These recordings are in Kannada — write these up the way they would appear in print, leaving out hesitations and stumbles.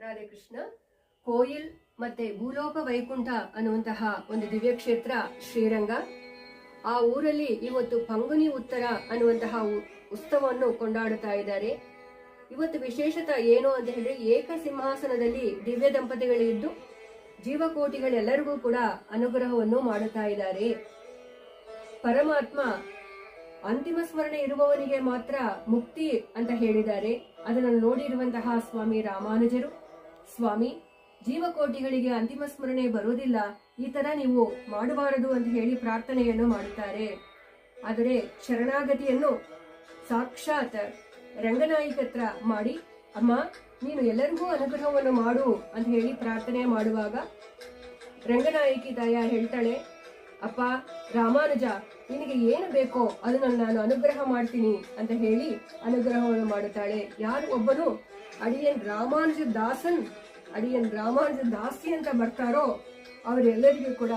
ರಾಧೆ ಕೃಷ್ಣ. ಕೋಯಿಲ್ ಮತ್ತೆ ಭೂಲೋಕ ವೈಕುಂಠ ಅನ್ನುವಂತಹ ಒಂದು ದಿವ್ಯ ಕ್ಷೇತ್ರ ಶ್ರೀರಂಗ. ಆ ಊರಲ್ಲಿ ಇವತ್ತು ಪಂಗುನಿ ಉತ್ತರ ಅನ್ನುವಂತಹ ಉತ್ಸವವನ್ನು ಕೊಂಡಾಡುತ್ತಾ ಇದ್ದಾರೆ. ಇವತ್ತು ವಿಶೇಷತೆ ಏನು ಅಂತ ಹೇಳಿದ್ರೆ, ಏಕ ಸಿಂಹಾಸನದಲ್ಲಿ ದಿವ್ಯ ದಂಪತಿಗಳಿದ್ದು ಜೀವಕೋಟಿಗಳೆಲ್ಲರಿಗೂ ಕೂಡ ಅನುಗ್ರಹವನ್ನು ಮಾಡುತ್ತಾ ಇದ್ದಾರೆ. ಪರಮಾತ್ಮ ಅಂತಿಮ ಸ್ಮರಣೆ ಇರುವವನಿಗೆ ಮಾತ್ರ ಮುಕ್ತಿ ಅಂತ ಹೇಳಿದ್ದಾರೆ. ಅದನ್ನು ನೋಡಿರುವಂತಹ ಸ್ವಾಮಿ ರಾಮಾನುಜರು, ಸ್ವಾಮಿ ಜೀವಕೋಟಿಗಳಿಗೆ ಅಂತಿಮ ಸ್ಮರಣೆ ಬರುವುದಿಲ್ಲ, ಈ ತರ ನೀವು ಮಾಡಬಾರದು ಅಂತ ಹೇಳಿ ಪ್ರಾರ್ಥನೆಯನ್ನು ಮಾಡುತ್ತಾರೆ. ಆದರೆ ಶರಣಾಗತಿಯನ್ನು ಸಾಕ್ಷಾತ್ ರಂಗನಾಯಕತ್ರ ಮಾಡಿ, ಅಮ್ಮ ನೀನು ಎಲ್ಲರಿಗೂ ಅನುಗ್ರಹವನ್ನು ಮಾಡು ಅಂತ ಹೇಳಿ ಪ್ರಾರ್ಥನೆ ಮಾಡುವಾಗ ರಂಗನಾಯಕಿ ತಾಯ ಹೇಳ್ತಾಳೆ, ಅಪ್ಪ ರಾಮಾನುಜ ನಿನಗೆ ಏನು ಬೇಕೋ ಅದನ್ನು ನಾನು ಅನುಗ್ರಹ ಮಾಡ್ತೀನಿ ಅಂತ ಹೇಳಿ ಅನುಗ್ರಹವನ್ನು ಮಾಡುತ್ತಾಳೆ. ಯಾರು ಒಬ್ಬನು ಅಡಿಯನ್ ರಾಮಾನುಜ ದಾಸನ್, ಅಡಿಯನ್ ರಾಮಾನುಜ ದಾಸಿ ಅಂತ ಬರ್ತಾರೋ ಅವರೆಲ್ಲರಿಗೂ ಕೂಡ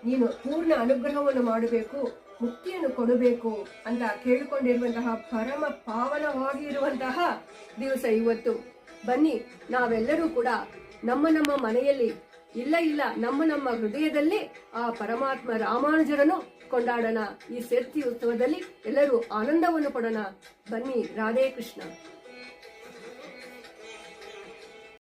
ನೀನು ಪೂರ್ಣ ಅನುಗ್ರಹವನ್ನು ಮಾಡಬೇಕು, ಮುಕ್ತಿಯನ್ನು ಕೊಡಬೇಕು ಅಂತ ಕೇಳಿಕೊಂಡಿರುವಂತಹ ಪರಮ ಪಾವನವಾಗಿ ಇರುವಂತಹ ದಿವಸ ಇವತ್ತು. ಬನ್ನಿ ನಾವೆಲ್ಲರೂ ಕೂಡ ನಮ್ಮ ನಮ್ಮ ಮನೆಯಲ್ಲಿ ಇಲ್ಲ ನಮ್ಮ ಹೃದಯದಲ್ಲಿ ಆ ಪರಮಾತ್ಮ ರಾಮಾನುಜರನ್ನು ಕೊಂಡಾಡೋಣ. ಈ ಸೇರ್ತಿ ಉತ್ಸವದಲ್ಲಿ ಎಲ್ಲರೂ ಆನಂದವನ್ನು ಪಡೋಣ. ಬನ್ನಿ. ರಾಧೇ ಕೃಷ್ಣ.